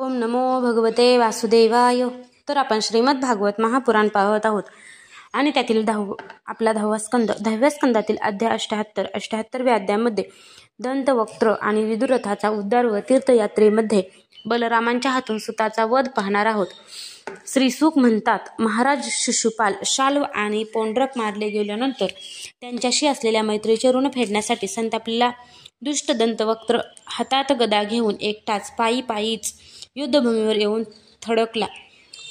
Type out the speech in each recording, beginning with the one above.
ओम नमो भगवते वासुदेवाय. तर आपण श्रीमद भागवत महापुराण पाहत आहोत आणि त्यातील 10व्या स्कंदातील अध्याय 78व्या अध्यायामध्ये दंतवक्त्र आणि विदुरथाचा उद्धार व तीर्थयात्रेमध्ये बलरामांच्या हातून सुताचा वध पाहणार आहोत. श्रीसुख म्हणतात, महाराज शिशुपाल, शाल्व आणि पोंड्रक मारले गेल्यानंतर त्यांच्याशी असलेल्या मैत्रीचे ऋण फेडण्यासाठी संतापलेला दुष्ट दंतवक्त्र हातात गदा घेऊन एकटाच पायीच युद्धभूमीवर येऊन थडकला.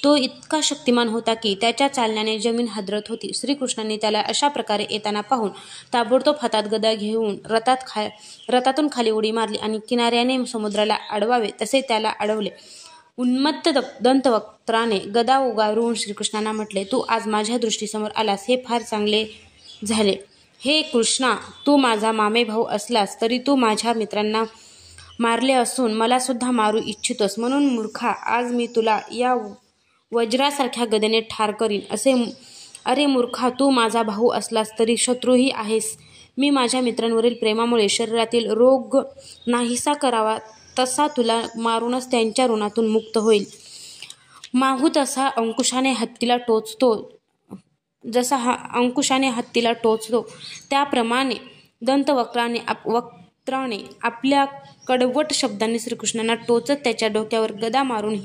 तो इतका शक्तिमान होता की त्याच्या चालण्याने जमीन हादरत होती. श्रीकृष्णांनी त्याला अशा प्रकारे येताना पाहून ताबडतोब हातात गदा घेऊन रथातून खाली उडी मारली आणि किनाऱ्याने समुद्राला अडवावे तसे त्याला अडवले. उन्मत्त दंतवक्त्राने गदा उगारून श्रीकृष्णांना म्हटले, तू आज माझ्या दृष्टीसमोर आलास हे फार चांगले झाले. हे कृष्णा, तू माझा मामे भाऊ असलास तरी तू माझ्या मित्रांना मारले असून मला सुद्धा मारू इच्छितोस. म्हणून मूर्खा, आज मी तुला या वज्रासारख्या गदेने ठार करीन. अरे मूर्खा, तू माझा भाऊ असलास तरी शत्रूही आहेस. मी माझ्या मित्रांवरील प्रेमामुळे शरीरातील रोग नाहीसा करावा तसा तुला मारूनच त्यांच्या ऋणातून मुक्त होईल. माहू तसा जसा अंकुशाने हत्तीला टोचतो त्याप्रमाणे दंतवक्त्राने आपल्या कडवट शब्दांनी श्रीकृष्णांना टोचत त्याच्या डोक्यावर गदा मारून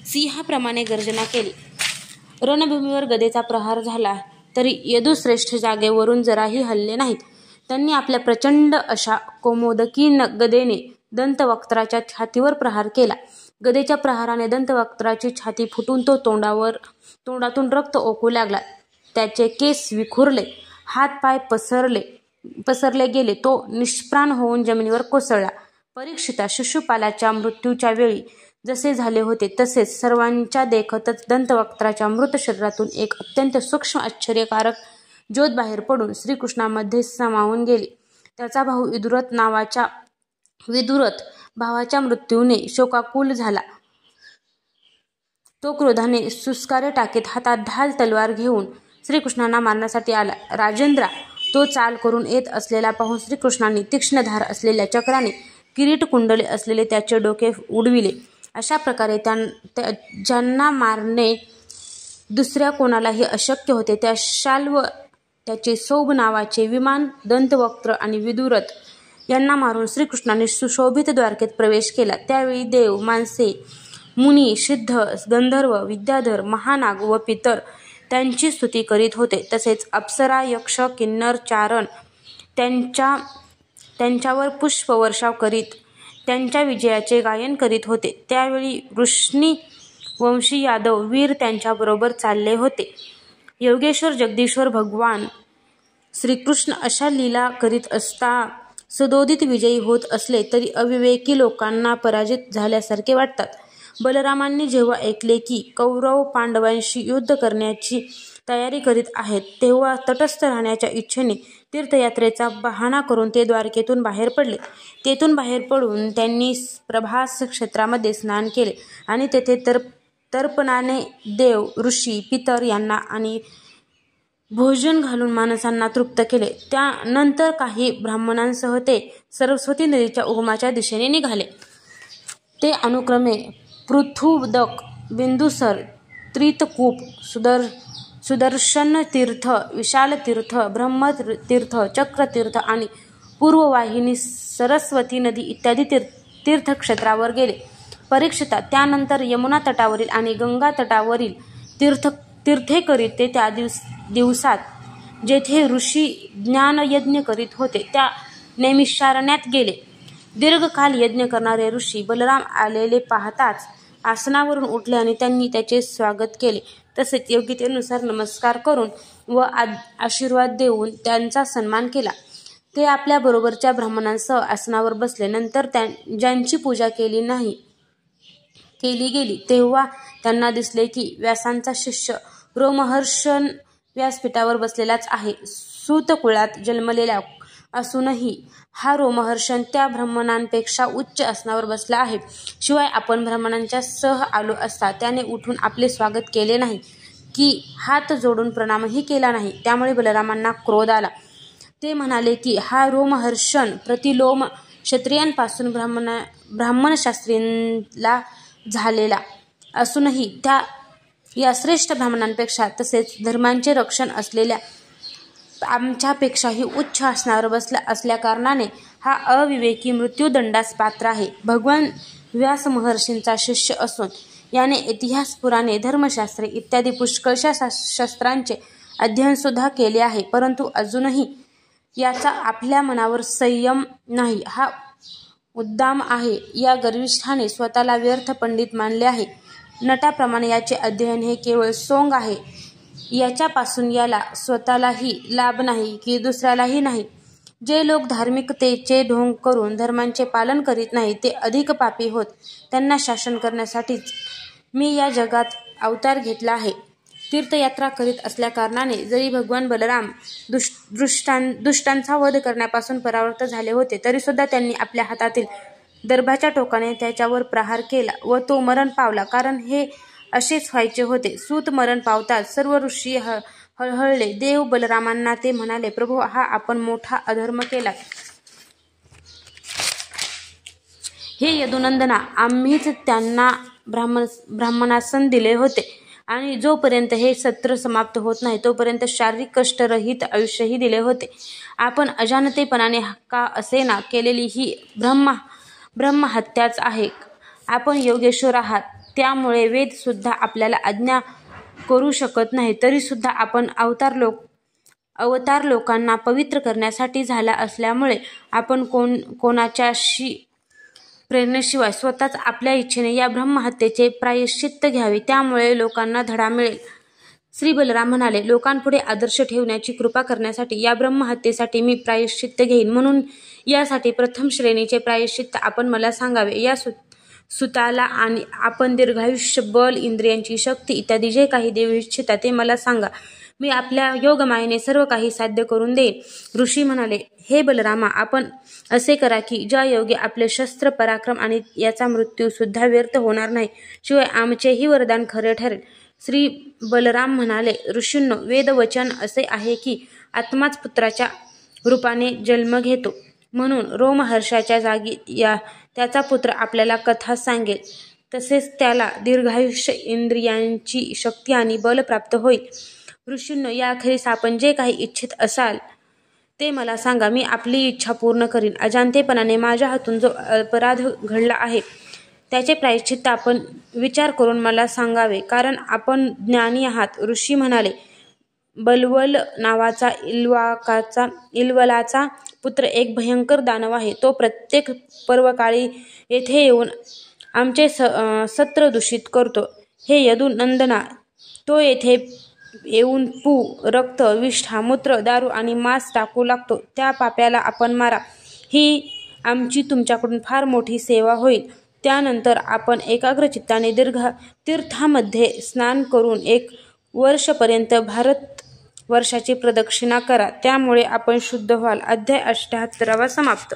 सिंहाप्रमाणे गर्जना केली. रणभूमीवर गदेचा प्रहार झाला तरी यदुश्रेष्ठ जागेवरून जराही हलले नाहीत. त्यांनी आपल्या प्रचंड अशा कौमोदकी गदेने दंतवक्त्राच्या छातीवर प्रहार केला. गदेच्या प्रहाराने दंतवक्त्राची छाती फुटून तो तोंडातून रक्त ओकू लागला. त्याचे केस विखुरले, हात-पाय पसरले गेले. तो निष्प्राण होऊन जमिनीवर कोसळला. परीक्षिता, शिशुपालाच्या मृत्यूच्या वेळी जसे झाले होते तसेच सर्वांच्या देखतच दंतवक्त्राच्या मृत शरीरातून एक अत्यंत सूक्ष्म आश्चर्यकारक ज्योत बाहेर पडून श्रीकृष्णामध्ये सामावून गेली. त्याचा भाऊ विदुरथ भावाच्या मृत्यूने शोकाकुल झाला. तो क्रोधाने सुस्कारे टाकीत हातात ढाल तलवार घेऊन श्रीकृष्णांना मारण्यासाठी आला. राजेंद्रा, तो चाल करून येत असलेला पाहून श्रीकृष्णांनी तीक्ष्ण धार असलेल्या चक्राने किरीट कुंडले असलेले त्याचे डोके उडविले. अशा प्रकारे ज्यांना मारणे दुसऱ्या कोणालाही अशक्य होते त्या शाल्व, त्याचे सौभ नावाचे विमान, दंतवक्त्र आणि विदुरथ यांना मारून श्रीकृष्णांनी सुशोभित द्वारकेत प्रवेश केला. त्यावेळी देव, माणसे, मुनी, सिद्ध, गंधर्व, विद्याधर, महानाग व पितर त्यांची स्तुती करीत होते. तसेच अप्सरा, यक्ष, किन्नर, चारण त्यांच्यावर पुष्पवर्षाव करीत त्यांच्या विजयाचे गायन करीत होते. त्यावेळी वृष्णी वंशी यादव वीर त्यांच्याबरोबर चालले होते. योगेश्वर जगदीश्वर भगवान श्रीकृष्ण अशा लीला करीत असता सदोदित विजयी होत असले तरी अविवेकी लोकांना पराजित झाल्यासारखे वाटतात. बलरामांनी जेव्हा ऐकले की कौरव पांडवांशी युद्ध करण्याची तयारी करीत आहेत तेव्हा तटस्थ राहण्याच्या इच्छेने तीर्थयात्रेचा बहाणा करून ते द्वारकेतून बाहेर पडले. तेथून बाहेर पडून त्यांनी प्रभास क्षेत्रामध्ये स्नान केले आणि तेथे तर्पणाने देव, ऋषी, पितर यांना आणि भोजन घालून माणसांना तृप्त केले. त्यानंतर काही ब्राह्मणांसह ते सरस्वती नदीच्या उगमाच्या दिशेने निघाले. ते अनुक्रमे पृथुदक, बिंदुसर, त्रितकूप, सुदर्शन तीर्थ, विशाल तीर्थ, ब्रह्मतीर्थ, चक्रतीर्थ आणि पूर्ववाहिनी सरस्वती नदी इत्यादी तीर्थक्षेत्रावर गेले. परीक्षिता, त्यानंतर यमुना तटावरील आणि गंगा तटावरील तीर्थे करीत ते त्या दिवसात जेथे ऋषी ज्ञानयज्ञ करीत होते त्या नैमिषारण्यात गेले. दीर्घकाल यज्ञ करणारे ऋषी बलराम आलेले पाहताच आसनावरून उठले आणि त्यांनी त्याचे स्वागत केले. तसेच योग्यतेनुसार नमस्कार करून व आशीर्वाद देऊन त्यांचा सन्मान केला. ते आपल्या बरोबरच्या ब्राह्मणांसह आसनावर बसले. नंतर ज्यांची पूजा केली गेली तेव्हा त्यांना दिसले की व्यासांचा शिष्य रोमहर्षण व्यासपीठावर बसलेलाच आहे. सूतकुळात जन्मलेला असूनही हा रोमहर्षण त्या ब्राह्मणांपेक्षा उच्च आसनावर बसला आहे. शिवाय आपण ब्राह्मणांच्या सह आलो असता त्याने उठून आपले स्वागत केले नाही की हात जोडून प्रणामही केला नाही. त्यामुळे बलरामांना क्रोध आला. ते म्हणाले की हा रोमहर्षण प्रतिलोम क्षत्रियांपासून ब्राह्मण शास्त्रीला झालेला असूनही त्या या श्रेष्ठ ब्राह्मणांपेक्षा तसेच धर्मांचे रक्षण असलेल्या आमच्यापेक्षाही उच्च आसनावर बसला असल्याकारणाने हा अविवेकी मृत्यूदंडास पात्र आहे. भगवान व्यास महर्षींचा शिष्य असून याने इतिहास, पुराणे, धर्मशास्त्रे इत्यादी पुष्कळशा शास्त्रांचे अध्ययन सुद्धा केले आहे, परंतु अजूनही याचा आपल्या मनावर संयम नाही. हा उद्दाम आहे. या गर्विष्ठाने स्वतःला व्यर्थ पंडित मानले आहे. नटाप्रमाणे याचे अध्ययन हे केवळ सोंग आहे. याच्यापासून याला स्वतःलाही लाभ नाही की दुसऱ्यालाही नाही. जे लोक धार्मिकतेचे ढोंग करून धर्मांचे पालन करीत नाही ते अधिक पापी होत. त्यांना शासन करण्यासाठीच मी या जगात अवतार घेतला आहे. तीर्थयात्रा करीत असल्याकारणाने जरी भगवान बलराम दुष्टांचा वध करण्यापासून परावृत्त झाले होते, तरीसुद्धा त्यांनी आपल्या हातातील दर्भाच्या टोकाने त्याच्यावर प्रहार केला व तो मरण पावला. कारण हे असेच व्हायचे होते. सूत मरण पावताच सर्व ऋषी हळहळले. देव बलरामांना ते म्हणाले, प्रभू, हा आपण मोठा अधर्म केला. हे यदुनंदना, आम्हीच त्यांना ब्राह्मणासन दिले होते आणि जोपर्यंत हे सत्र समाप्त होत नाही तोपर्यंत शारीरिक कष्टरहित आयुष्यही दिले होते. आपण अजाणतेपणाने का असेना केलेली ही ब्रह्महत्याच आहे. आपण योगेश्वर आहात, त्यामुळे वेद सुद्धा आपल्याला आज्ञा करू शकत नाही. तरीसुद्धा आपण अवतार लोकांना पवित्र करण्यासाठी झाला असल्यामुळे आपण कोणाच्याशी प्रेरणेशिवाय स्वतःच आपल्या इच्छेने या ब्रह्महत्येचे प्रायश्चित्त घ्यावे, त्यामुळे लोकांना धडा मिळेल. श्री बलराम म्हणाले, लोकांपुढे आदर्श ठेवण्याची कृपा करण्यासाठी या ब्रह्महत्येसाठी मी प्रायश्चित्त घेईन. म्हणून यासाठी प्रथम श्रेणीचे प्रायश्चित्त आपण मला सांगावे. या सुताला आणि आपण दीर्घायुष्य, बल, इंद्रियांची शक्ती इत्यादी जे काही देऊ इच्छिता ते मला सांगा. मी आपल्या योगमायेने सर्व काही साध्य करून देईन. ऋषी म्हणाले, हे बलरामा, आपण असे करा की ज्या योगे आपले शस्त्र पराक्रम आणि याचा मृत्यू सुद्धा व्यर्थ होणार नाही, शिवाय आमचेही वरदान खरे ठरेल. श्री बलराम म्हणाले, ऋषींनो, वेदवचन असे आहे की आत्माच पुत्राच्या रूपाने जन्म घेतो. म्हणून रोमहर्षाच्या जागी त्याचा पुत्र आपल्याला कथा सांगेल. तसेच त्याला दीर्घायुष्य, इंद्रियांची शक्ती आणि बल प्राप्त होईल. ऋषींनो, याखेरीस आपण जे काही इच्छित असाल ते मला सांगा. मी आपली इच्छा पूर्ण करीन. अजाणतेपणाने माझ्या हातून जो अपराध घडला आहे त्याचे प्रायश्चित्त आपण विचार करून मला सांगावे, कारण आपण ज्ञानी आहात. ऋषी म्हणाले, बलवल नावाचा इल्वलाचा पुत्र एक भयंकर दानव आहे. तो प्रत्येक पर्वकाळी येथे येऊन आमचे सत्र दूषित करतो. हे यदुनंदना, तो येथे येऊन रक्त, विष्ठा, मूत्र, दारू आणि मांस टाकू लागतो. त्या पाप्याला आपण मारा. ही आमची तुमच्याकडून फार मोठी सेवा होईल. त्यानंतर आपण एकाग्रचित्ताने तीर्थामध्ये स्नान करून 1 वर्षपर्यंत भारतवर्षाची प्रदक्षिणा करा. त्यामुळे आपण शुद्ध व्हाल. अध्याय 78 समाप्त.